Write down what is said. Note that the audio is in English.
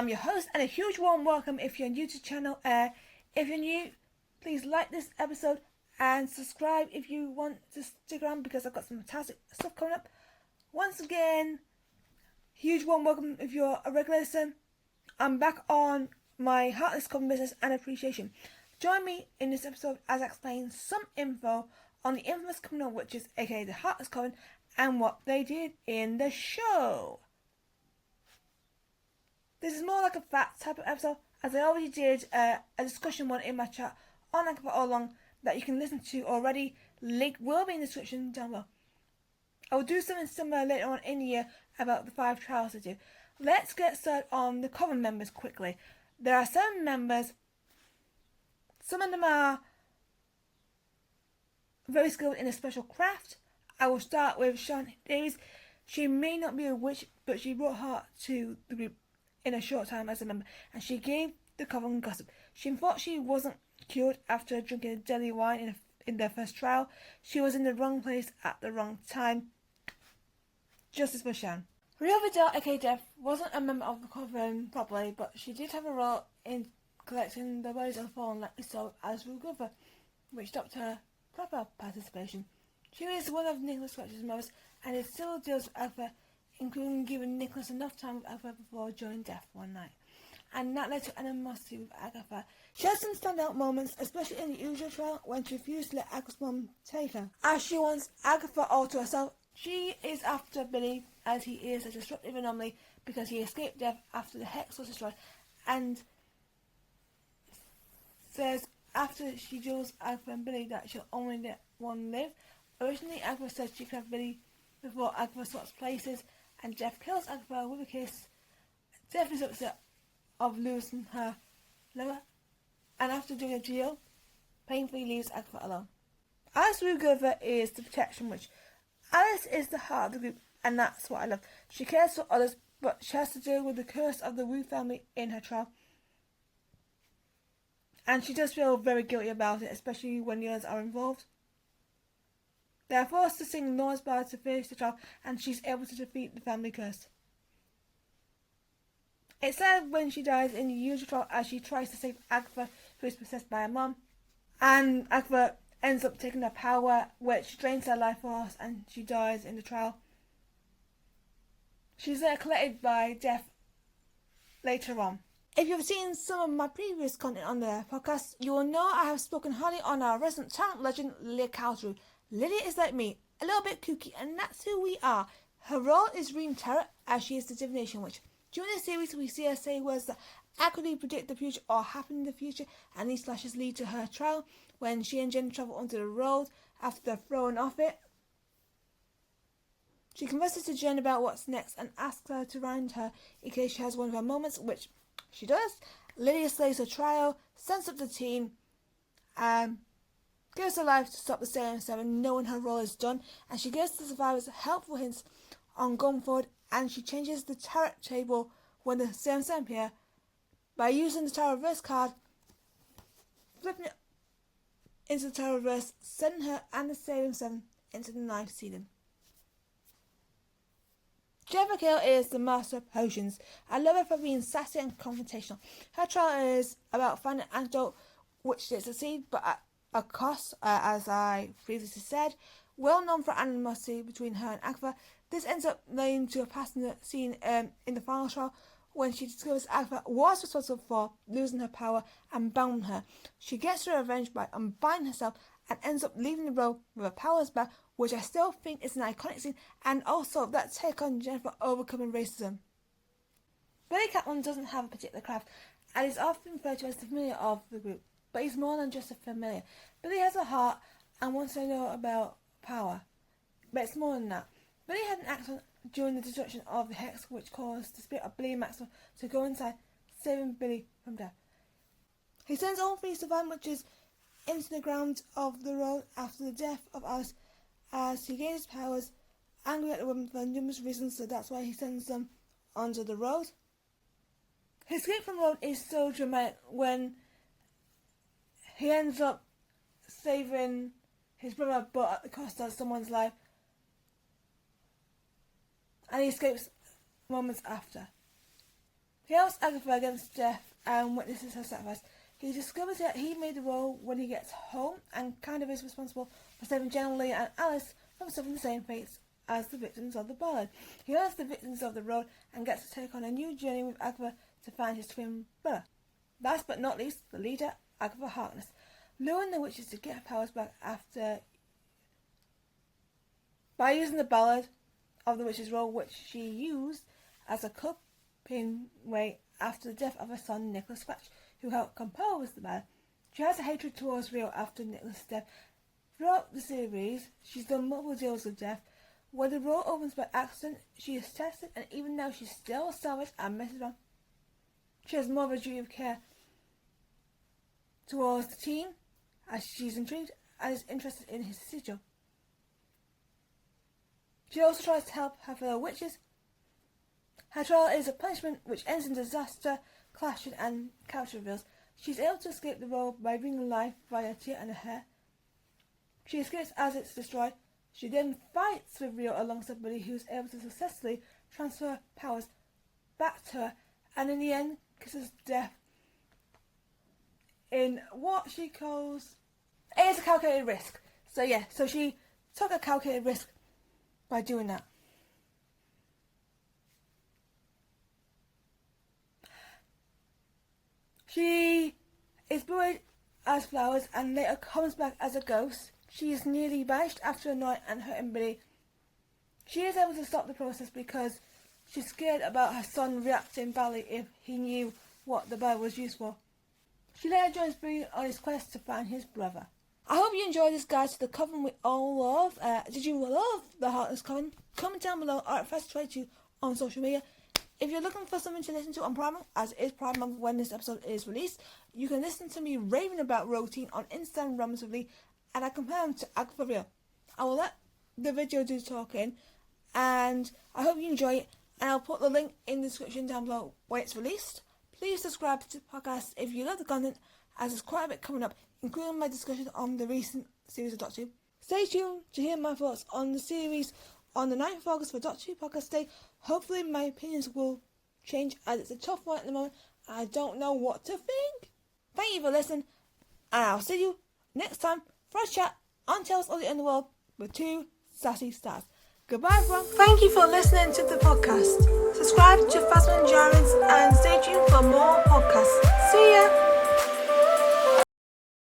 I'm your host, and a huge warm welcome if you're new to the channel. If you're new, please like this episode and subscribe if you want to stick around because I've got some fantastic stuff coming up. Once again, huge warm welcome if you're a regular listener. I'm back on my HARKNESS COVEN business and appreciation. Join me in this episode as I explain some info on the infamous criminal witches, aka the HARKNESS COVEN, and what they did in the show. This is more like a fact type of episode, as I already did a discussion one in my chat on Agatha all along that you can listen to already. Link will be in the description down below. I will do something similar later on in the year about the 5 trials I do. Let's get started on the COVEN members quickly. There are 7 members. Some of them are very skilled in a special craft. I will start with Sean Davies. She may not be a witch, but she brought heart to the group in a short time as a member, and she gave the COVEN gossip. She thought she wasn't cured after drinking deadly wine in their first trial. She was in the wrong place at the wrong time. Justice for Shan. Vidal, aka Death, wasn't a member of the COVEN properly, but she did have a role in collecting the bodies of the fallen like we saw as River, which stopped her proper participation. She is one of Nicholas Scratch's mothers, and it still deals with Agatha, including giving Nicholas enough time with Agatha before joining Death one night. And that led to animosity with Agatha. She had some standout moments, especially in the usual trial when she refused to let Agatha's mom take her, as she wants Agatha all to herself. She is after Billy, as he is a disruptive anomaly because he escaped death after the hex was destroyed, and says after she jewels Agatha and Billy that she'll only let one live. Originally, Agatha said she could have Billy before Agatha swaps places, and Jeff kills Agatha with a kiss. Jeff is upset of losing her lover, and after doing a deal, painfully leaves Agatha alone. Alice Rugover is the protection witch. Alice is the heart of the group, and that's what I love. She cares for others, but she has to deal with the curse of the Wu family in her trial. And she does feel very guilty about it, especially when the others are involved. They are forced to sing Noah's bard to finish the trial, and she's able to defeat the family curse. It's sad when she dies in the usual trial as she tries to save Agatha, who is possessed by her mom, and Agatha ends up taking her power, which drains her life force, and she dies in the trial. She's later collected by Death later on. If you've seen some of my previous content on the podcast, you will know I have spoken highly on our resident talent legend, Lydia Caldew. Lydia is like me, a little bit kooky, and that's who we are. Her role is Reading Tarot, as she is the divination witch. During the series, we see her say words that accurately predict the future or happen in the future, and these flashes lead to her trial when she and Jen travel onto the road after they're thrown off it. She converses to Jen about what's next and asks her to remind her in case she has one of her moments, which she does. Lydia slays her trial, sends up the team, gives her life to stop the Salem 7, knowing her role is done, and she gives the survivors helpful hints on going forward, and she changes the tarot table when the Salem 7 appear by using the tarot reverse card, flipping it into the tarot reverse, sending her and the Salem 7 into the knife ceiling. Jennifer Kill is the master of potions. I love her for being sassy and confrontational. Her trial is about finding an antidote which did succeed, but at a cost, as I previously said. Well known for animosity between her and Agatha, this ends up leading to a passing scene in the final trial when she discovers Agatha was responsible for losing her power and bound her. She gets her revenge by unbinding herself and ends up leaving the road with her powers back, which I still think is an iconic scene, and also that take on Jennifer overcoming racism. Billy Kaplan doesn't have a particular craft and is often referred to as the familiar of the group, but he's more than just a familiar. Billy has a heart and wants to know about power, but it's more than that. Billy had an accident during the destruction of the hex, which caused the spirit of Billy and Maxwell to go inside, saving Billy from death. He sends all 3 surviving witches into the ground of the road after the death of Alice, as he gains his powers, angry at the woman for numerous reasons, so that's why he sends them onto the road. His escape from the road is so dramatic when he ends up saving his brother, but at the cost of someone's life, and he escapes moments after. He helps Agatha against death and witnesses her sacrifice. He discovers that he made the role when he gets home and kind of is responsible for saving Jenny and Alice from suffering the same fates as the victims of the ballad. He learns the victims of the road and gets to take on a new journey with Agatha to find his twin brother. Last but not least, the leader, Agatha Harkness, luring the witches to get her powers back by using the ballad of the witch's role, which she used as a coping way after the death of her son Nicholas Scratch, who helped compose the ballad. She has a hatred towards Rio after Nicholas' death. Throughout the series, she's done multiple deals with death. When the role opens by accident, she is tested, and even now she's still selfish and messes around. She has more of a duty of care towards the teen, as she's intrigued and is interested in his sigil. She also tries to help her fellow witches. Her trial is a punishment which ends in disaster, clashing and character reveals. She's able to escape the role by bringing life via tear and her hair. She escapes as it's destroyed. She then fights with Rio alongside somebody who's able to successfully transfer powers back to her, and in the end kisses death in what she calls a calculated risk. So she took a calculated risk by doing that. She is buried as flowers and later comes back as a ghost. She is nearly banished after a night and her embody. She is able to stop the process because she's scared about her son reacting badly if he knew what the bell was used for. She later joins Bree on his quest to find his brother. I hope you enjoyed this guide to the Coven we all love. Did you love the HARKNESS Coven? Comment down below or at First22 on social media. If you're looking for something to listen to on Prime, as it is Prime Month when this episode is released, you can listen to me raving about Routine on Instagram Rums with Lee, and I compare him to Agatha Real. I will let the video do the talking, and I hope you enjoy it, and I'll put the link in the description down below when it's released. Please subscribe to the podcast if you love the content, as there's quite a bit coming up, including my discussion on the recent series of Doctor Who. Stay tuned to hear my thoughts on the series on the 9th of August for Doctor Who Podcast Day. Hopefully my opinions will change, as it's a tough one at the moment. I don't know what to think. Thank you for listening, and I'll see you next time for a chat on Tales of the Underworld with two sassy stars. Goodbye, everyone. Thank you for listening to the podcast. Subscribe to Phasma and Jarins and stay tuned for more podcasts. See ya!